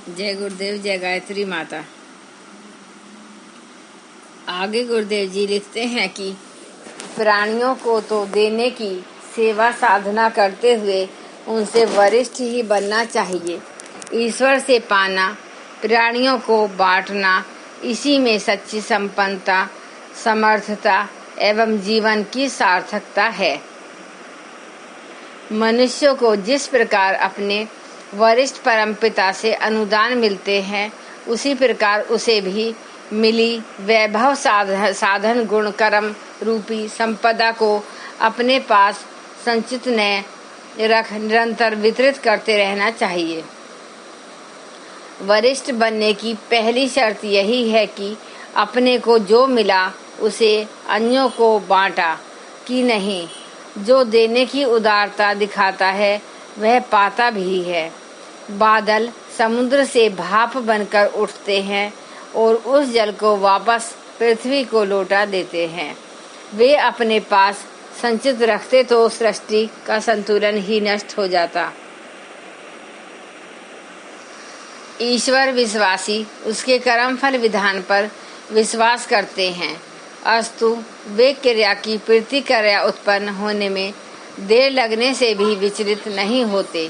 जय गुरुदेव, जय गायत्री माता। आगे गुरुदेव जी लिखते हैं कि प्राणियों को तो देने की सेवा साधना करते हुए उनसे वरिष्ठ ही बनना चाहिए। ईश्वर से पाना, प्राणियों को बांटना, इसी में सच्ची संपन्नता, समर्थता एवं जीवन की सार्थकता है। मनुष्य को जिस प्रकार अपने वरिष्ठ परमपिता से अनुदान मिलते हैं, उसी प्रकार उसे भी मिली वैभव साधन गुण कर्म रूपी संपदा को अपने पास संचित न रख निरंतर वितरित करते रहना चाहिए। वरिष्ठ बनने की पहली शर्त यही है कि अपने को जो मिला उसे अन्यों को बांटा कि नहीं। जो देने की उदारता दिखाता है वह पाता भी है। बादल समुद्र से भाप बनकर उठते हैं और उस जल को वापस पृथ्वी को लौटा देते हैं। वे अपने पास संचित रखते तो सृष्टि का संतुलन ही नष्ट हो जाता। ईश्वर विश्वासी उसके कर्मफल विधान पर विश्वास करते हैं, अस्तु वे क्रिया की प्रतिक्रिया उत्पन्न होने में देर लगने से भी विचलित नहीं होते।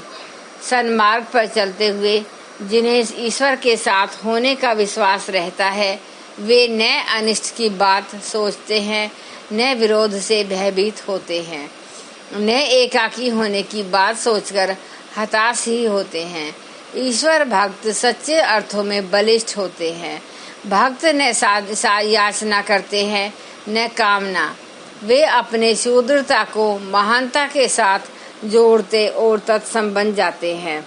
सन्मार्ग पर चलते हुए जिन्हें ईश्वर के साथ होने का विश्वास रहता है, वे न अनिष्ट की बात सोचते हैं, न विरोध से भयभीत होते हैं, न एकाकी होने की बात सोचकर हताश ही होते हैं। ईश्वर भक्त सच्चे अर्थों में बलिष्ठ होते हैं। भक्त न याचना करते हैं, न कामना। वे अपने शूद्रता को महानता के साथ जोड़ते और तत्सम बन जाते हैं।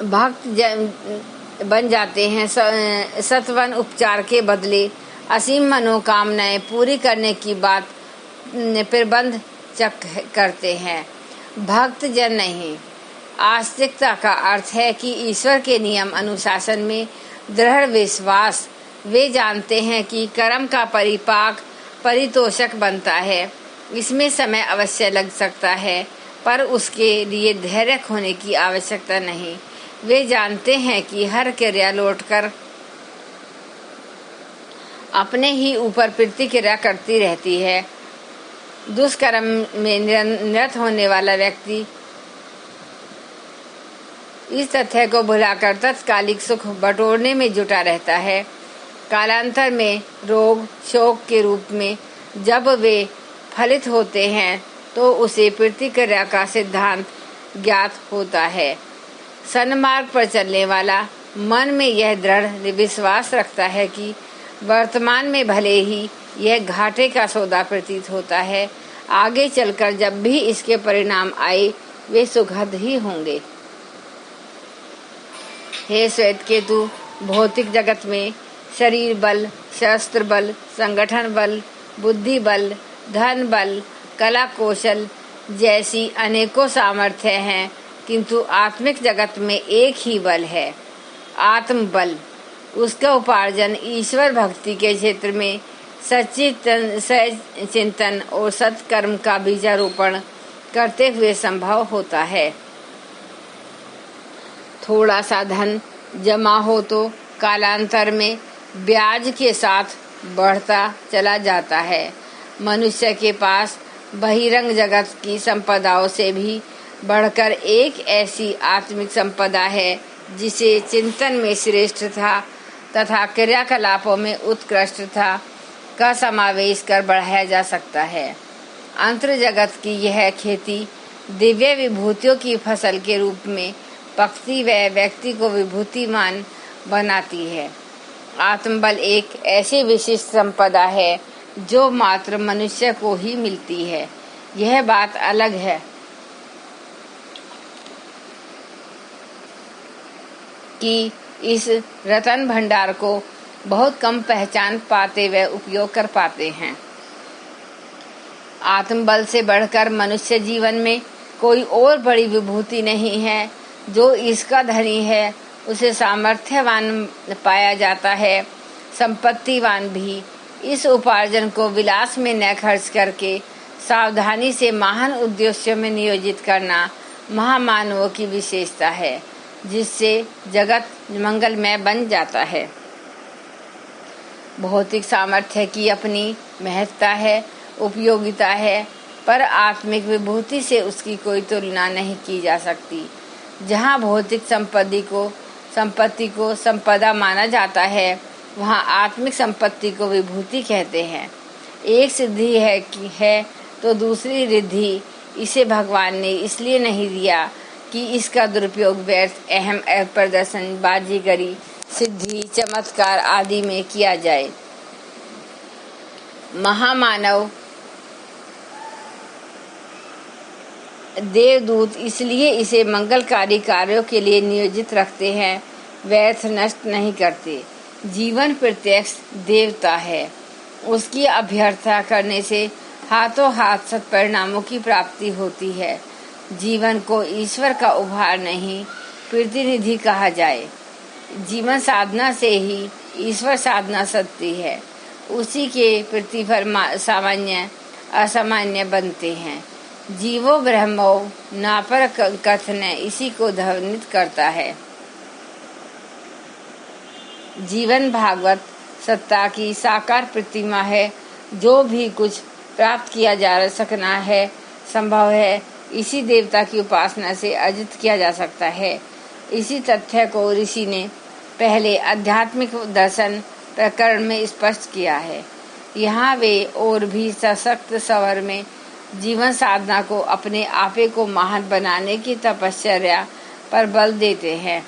भक्त बन जाते हैं सत्वन उपचार के बदले असीम मनोकामनाएं पूरी करने की बात प्रबंध चक करते हैं। भक्त जन नहीं। आस्तिकता का अर्थ है कि ईश्वर के नियम अनुशासन में दृढ़ विश्वास। वे जानते हैं कि कर्म का परिपाक परितोषक बनता है। इसमें समय अवश्य लग सकता है, पर उसके लिए धैर्य खोने की आवश्यकता नहीं। वे जानते हैं कि हर क्रिया लौटकर अपने ही ऊपर प्रतिक्रिया करती रहती है। दुष्कर्म में निरत होने वाला व्यक्ति इस तथ्य को भुलाकर तत्कालिक सुख बटोरने में जुटा रहता है। कालांतर में रोग शोक के रूप में जब वे फलित होते हैं तो उसे प्रतिक्रिया का सिद्धांत ज्ञात होता है। सन्मार्ग पर चलने वाला मन में यह दृढ़ विश्वास रखता है कि वर्तमान में भले ही यह घाटे का सौदा प्रतीत होता है, आगे चलकर जब भी इसके परिणाम आए वे सुखद ही होंगे। हे श्वेत केतु, भौतिक जगत में शरीर बल, शस्त्र बल, संगठन बल, बुद्धि बल, धन बल, कला कौशल जैसी अनेकों सामर्थ्य हैं, किंतु आत्मिक जगत में एक ही बल है, आत्म बल। उसका उपार्जन ईश्वर भक्ति के क्षेत्र में सच्चिंतन और सत्कर्म का बीजारोपण करते हुए संभव होता है। थोड़ा सा धन जमा हो तो कालांतर में ब्याज के साथ बढ़ता चला जाता है। मनुष्य के पास बहिरंग जगत की संपदाओं से भी बढ़कर एक ऐसी आत्मिक संपदा है जिसे चिंतन में श्रेष्ठता तथा क्रियाकलापों में उत्कृष्टता का समावेश कर बढ़ाया जा सकता है। अंतर जगत की यह खेती दिव्य विभूतियों की फसल के रूप में पकती व व्यक्ति को विभूतिमान बनाती है। आत्मबल एक ऐसी विशिष्ट संपदा है जो मात्र मनुष्य को ही मिलती है। यह बात अलग है कि इस रतन भंडार को बहुत कम पहचान पाते व उपयोग कर पाते हैं। आत्मबल से बढ़कर मनुष्य जीवन में कोई और बड़ी विभूति नहीं है। जो इसका धनी है उसे सामर्थ्यवान पाया जाता है। संपत्तिवान भी इस उपार्जन को विलास में न खर्च करके सावधानी से महान उद्देश्यों में नियोजित करना महामानवों की विशेषता है, जिससे जगत मंगलमय बन जाता है। भौतिक सामर्थ्य की अपनी महत्ता है, उपयोगिता है, पर आत्मिक विभूति से उसकी कोई तुलना नहीं की जा सकती। जहाँ भौतिक संपत्ति को संपदा माना जाता है, वहाँ आत्मिक संपत्ति को विभूति कहते हैं। एक सिद्धि है तो दूसरी रिद्धि। इसे भगवान ने इसलिए नहीं दिया कि इसका दुरुपयोग व्यर्थ अहम प्रदर्शन, बाजीगरी, सिद्धि, चमत्कार आदि में किया जाए। महामानव देवदूत इसलिए इसे मंगलकारी कार्यों के लिए नियोजित रखते हैं, व्यर्थ नष्ट नहीं करते। जीवन प्रत्यक्ष देवता है, उसकी अभ्यर्थना करने से हाथों हाथ सत्परिणामों की प्राप्ति होती है। जीवन को ईश्वर का उपहार नहीं, प्रतिनिधि कहा जाए। जीवन साधना से ही ईश्वर साधना सकती है। उसी के प्रतिफल सामान्य असामान्य बनते हैं। जीवो ब्रह्मो नापर कथन इसी को ध्वनित करता है। जीवन भागवत सत्ता की साकार प्रतिमा है। जो भी कुछ प्राप्त किया जा सकना है, संभव है, इसी देवता की उपासना से अर्जित किया जा सकता है। इसी तथ्य को ऋषि ने पहले आध्यात्मिक दर्शन प्रकरण में स्पष्ट किया है। यहाँ वे और भी सशक्त स्वर में जीवन साधना को अपने आपे को महान बनाने की तपश्चर्या पर बल देते हैं।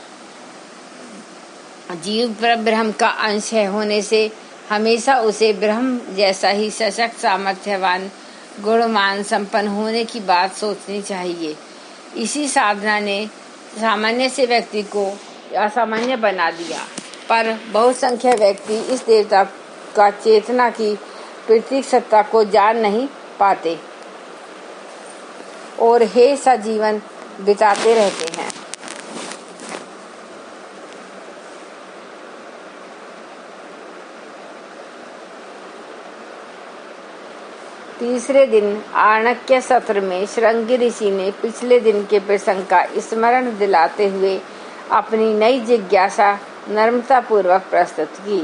जीव पर ब्रह्म का अंश है होने से हमेशा उसे ब्रह्म जैसा ही सशक्त, सामर्थ्यवान, गुणवान, संपन्न होने की बात सोचनी चाहिए। इसी साधना ने सामान्य से व्यक्ति को असामान्य बना दिया, पर बहुसंख्यक व्यक्ति इस देवता का चेतना की प्रतीक सत्ता को जान नहीं पाते और हे सा जीवन बिताते रहते हैं। तीसरे दिन आरण्यक सत्र में श्रृंगी ऋषि ने पिछले दिन के प्रसंग का स्मरण दिलाते हुए अपनी नई जिज्ञासा नम्रता पूर्वक प्रस्तुत की।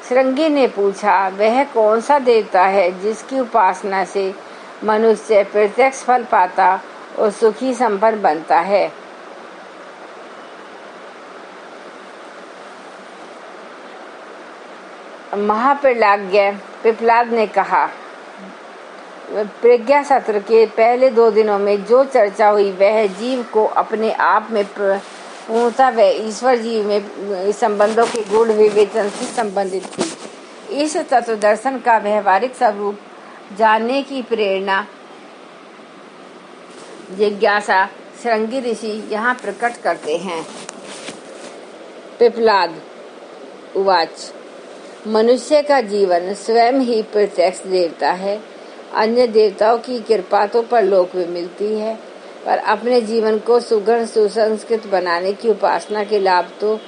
श्रृंगी ने पूछा, वह कौन सा देवता है जिसकी उपासना से मनुष्य प्रत्यक्ष फल पाता और सुखी संपन्न बनता है? महाप्रज्ञ पिपलाद ने कहा, प्रज्ञा सत्र के पहले 2 दिनों में जो चर्चा हुई वह जीव को अपने आप में पूर्णता व ईश्वर जीव में संबंधों के गूढ़ विवेचन से संबंधित थी। इस तत्व दर्शन का व्यवहारिक स्वरूप जानने की प्रेरणा जिज्ञासा श्रृंगी ऋषि यहाँ प्रकट करते हैं। पिपलाद उवाच, मनुष्य का जीवन स्वयं ही प्रत्यक्ष देवता है। अन्य देवताओं की कृपा तो परलोक में मिलती है, पर अपने जीवन को सुगढ़ सुसंस्कृत बनाने की उपासना के लाभ तो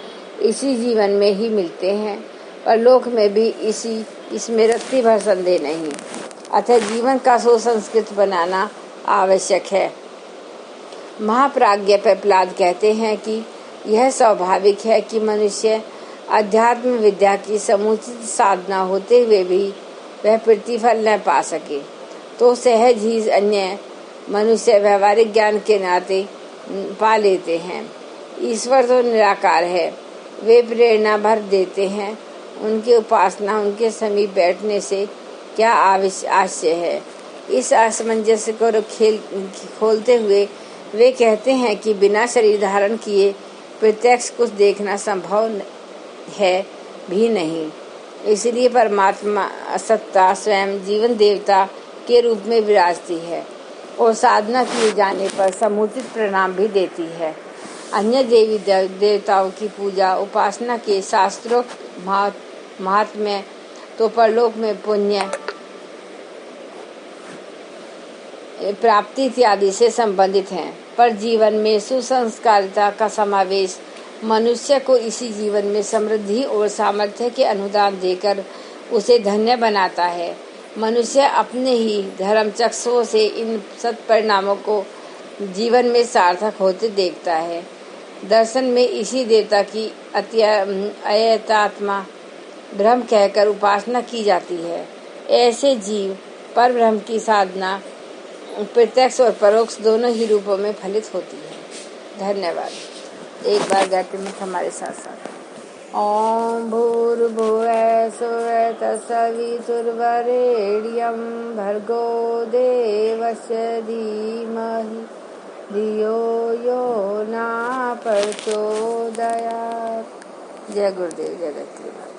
इसी जीवन में ही मिलते हैं। परलोक में भी इसमें रत्ती भर संदेह नहीं। अतः जीवन का सुसंस्कृत बनाना आवश्यक है। महाप्राज्ञ पिपलाद कहते हैं कि यह स्वाभाविक है कि मनुष्य अध्यात्म विद्या की समुचित साधना होते हुए भी वह प्रतिफल न पा सके, तो सहज ही अन्य मनुष्य व्यवहारिक ज्ञान के नाते पा लेते हैं। ईश्वर तो निराकार है, वे प्रेरणा भर देते हैं। उनकी उपासना, उनके समीप बैठने से क्या आश्चर्य है। इस असमंजस्य को खोलते हुए वे कहते हैं कि बिना शरीर धारण किए प्रत्यक्ष कुछ देखना संभव है भी नहीं। इसलिए परमात्मा सत्ता स्वयं जीवन देवता के रूप में विराजती है और साधना किए जाने पर समुचित परिणाम भी देती है। अन्य देवी देवताओं की पूजा उपासना के शास्त्रोक्त महात्म्य तो परलोक में पुण्य प्राप्ति इत्यादि से संबंधित हैं, पर जीवन में सुसंस्कारिता का समावेश मनुष्य को इसी जीवन में समृद्धि और सामर्थ्य के अनुदान देकर उसे धन्य बनाता है। मनुष्य अपने ही धर्म चक्षुओं से इन सत्परिणामों को जीवन में सार्थक होते देखता है। दर्शन में इसी देवता की अयतात्मा ब्रह्म कहकर उपासना की जाती है। ऐसे जीव पर ब्रह्म की साधना प्रत्यक्ष और परोक्ष दोनों ही रूपों में फलित होती है। धन्यवाद। एक बार गायत्री मंत्र हमारे साथ साथ। ओम भूर्भुवः स्वः तत्सवितुर्वरेण्यं भर्गो देवस्य धीमहि धियो यो न प्रचोदयात्। जय गुरुदेव, जय गायत्री।